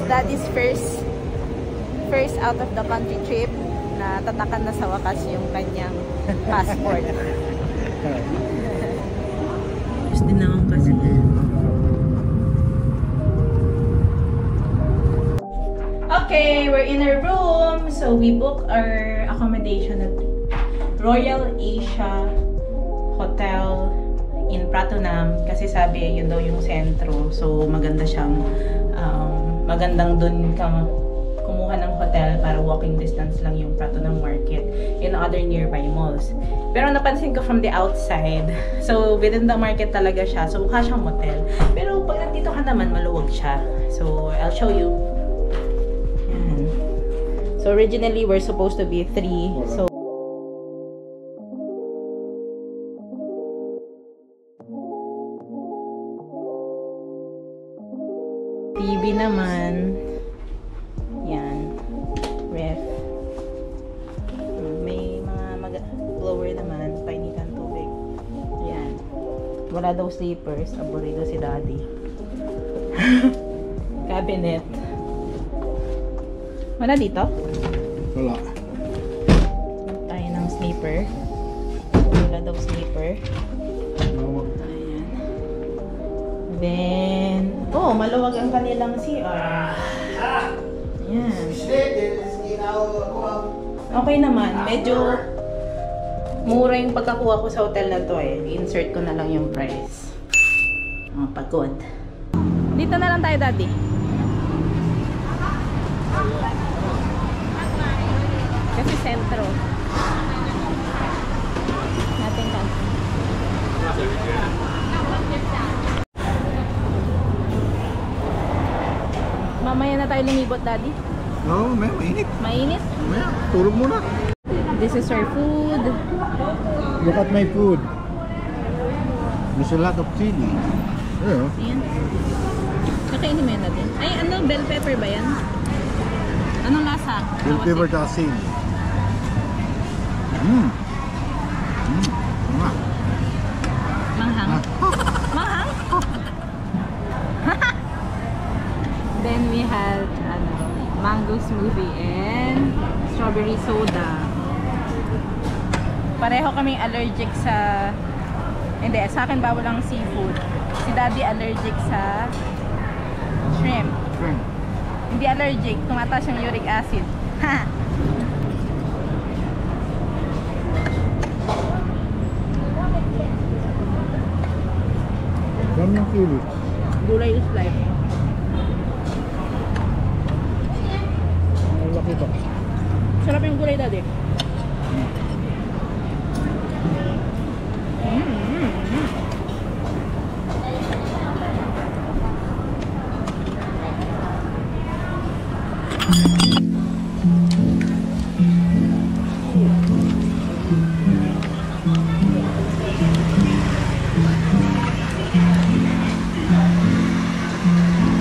Daddy's first out of the country trip na tatakan na sa wakas yung kanyang passport. Gusto din naman kasi. Okay, we're in our room. So we booked our accommodation at Royal Asia Hotel in Pratunam kasi sabi yun daw yung sentro. So maganda siyang magandang dun kang kumuha ng hotel para walking distance lang yung Pratunam Market and other nearby malls. Pero napansin ko from the outside, so within the market talaga siya. So mukha siyang motel. Pero pag nandito ka naman, maluwag siya. So I'll show you. Yan. So originally we're supposed to be 3. So TV naman. Yan. Ref. May mga blower naman. Painitan tubig. Yan. Wala daw sleepers. Aburido si Daddy. Cabinet. Wala dito? Wala. Tayo ng sleeper. Wala daw sleeper. Ayan. Then, oh, maluwag ang kanilang CR. Ayan. Okay naman. Medyo mura yung pagkakuha ko sa hotel na to eh. Insert ko na lang yung price. Pagod. Dito na lang tayo, Daddy. Kasi sentro. Natin ka. Mamaya na tayo lumibot, Daddy. No, mainit. Mainit? Maya, tulog muna. This is our food. Look at my food. There's a lot of chili. Yeah. Ayan. Kakainin mo yan natin. Ay, ano? Bell pepper ba yan? Anong lasa? Bell pepper dasin. Mmm. Manghang. Manghang? Then we had mango smoothie and strawberry soda. Pareho kaming allergic sa... Hindi, sa akin bawal ang seafood. Si Daddy allergic sa shrimp. Hindi allergic, tumataas yung uric acid. Ha! Dami ng chili. Gulay is life. Malaki ito. Sarap yung gulay, Daddy.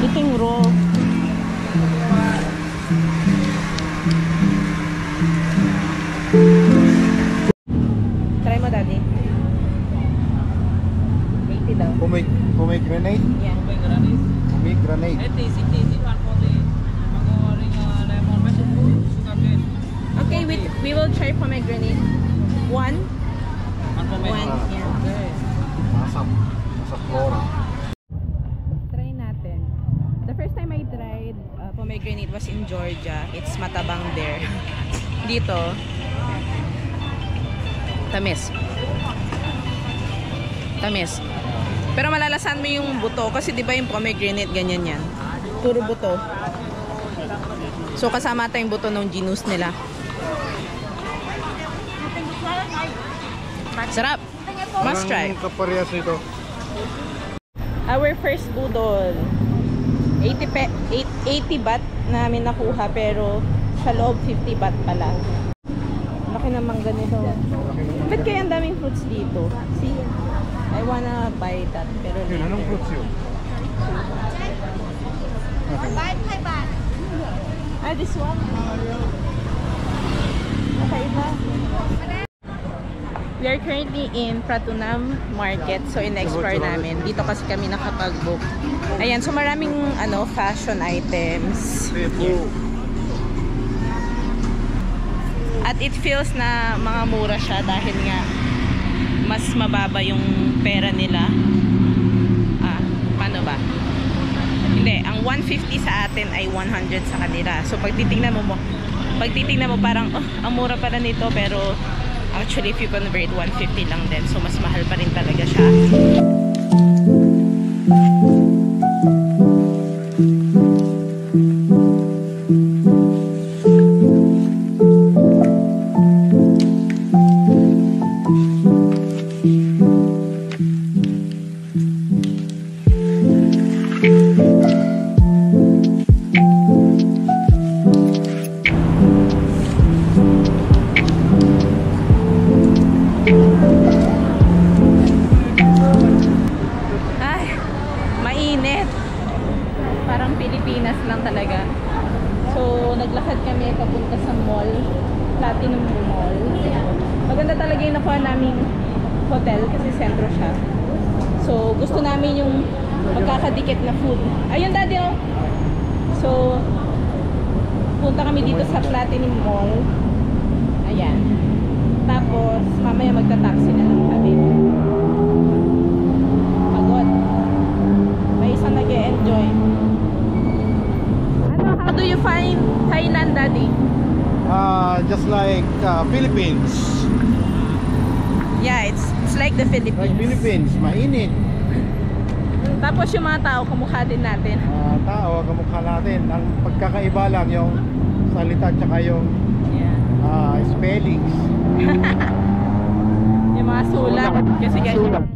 Eating raw. Try mo, Daddy. 80 daw. Pomegranate? Yeah. Pomegranate. Okay, we will try pomegranate. One. Yeah. Masap. Masap flora. Try natin. The first time I tried pomegranate was in Georgia. It's matabang there. Dito, tamis. Tamis. Pero malalasan mo yung buto kasi 'di ba yung pomegranate ganyan yan. Puro buto. So kasama tayong buto ng genus nila. Sarap. Must try. Kaparehas nito. Our first budol. 80 baht namin nakuha pero sa loob 50 baht pala. Laki naman ganito. Ba't kaya ang daming fruits dito? See, I wanna buy that pero Anong fruits yun? this one. Okay ba? We are currently in Pratunam Market. So, in-explore namin. Dito kasi kami nakapag-book. Ayan, so maraming fashion items. Here. At it feels na mga mura siya dahil nga mas mababa yung pera nila. Paano ba? Hindi, ang 150 sa atin ay 100 sa kanila. So, pag titingnan mo parang, ang mura pala nito, pero actually, if you convert, 150 lang din. So, mas mahal pa rin talaga siya. Pilipinas lang talaga. So, naglakad kami papunta sa mall, Platinum Mall. Maganda talaga yung nakuha naming hotel kasi sentro siya. So, gusto namin yung magkakadikit na food. Ayun, daddy, oh! So, punta kami dito sa Platinum Mall. Ayan. Tapos, mamaya magta-taxi na lang kami. Pagod. May isang nag-e-enjoy. How do you find Thailand, Daddy? Just like Philippines. Yeah, it's like the Philippines. Like Philippines, mainit. Tapos yung mga tao, kamukha din natin. Tao, kamukha natin. Ang pagkakaiba lang yung salita tsaka yung spellings. Yung mga sulat. Kasi ganyan.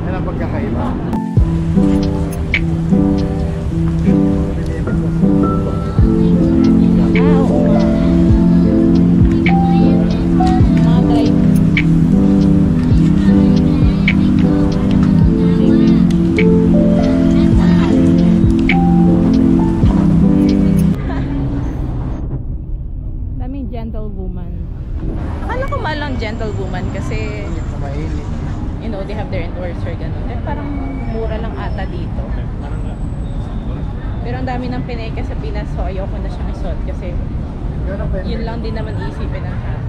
Yan ang pagkakaiba. Oo nga. Mga drive. Daming gentlewoman. Akala ko malang gentlewoman kasi you know, they have their endorser, gano'n. Eh, parang mura lang ata dito. Pero ang dami ng pineke sa Pinas, so ayoko na siyang isuot kasi yun lang din naman isipin ng tao.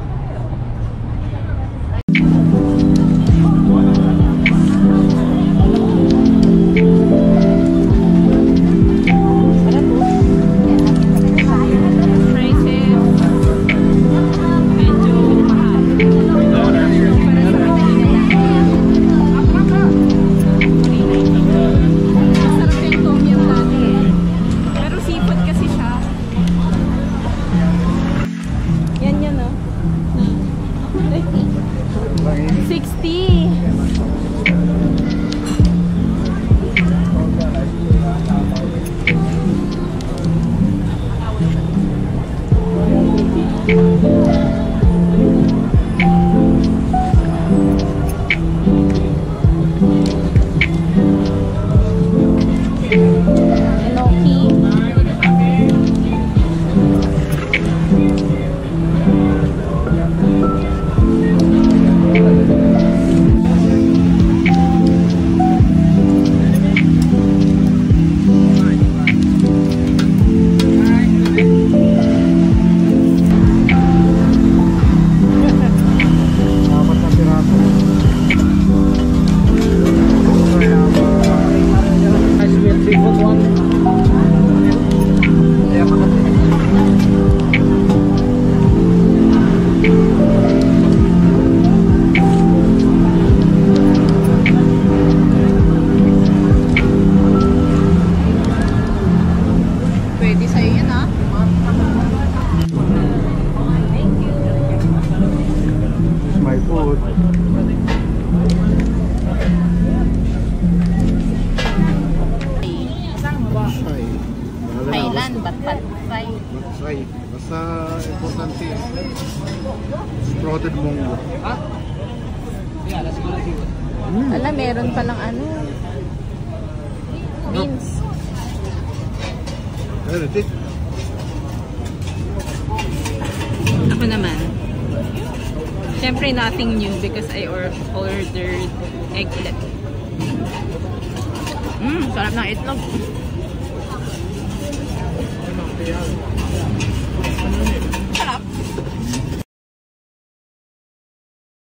Basta importante sprouted munggo. Alam, meron palang beans. There it is. Ako naman. Siyempre, nothing new because I ordered egglet. Sarap ng itlog. Sarap.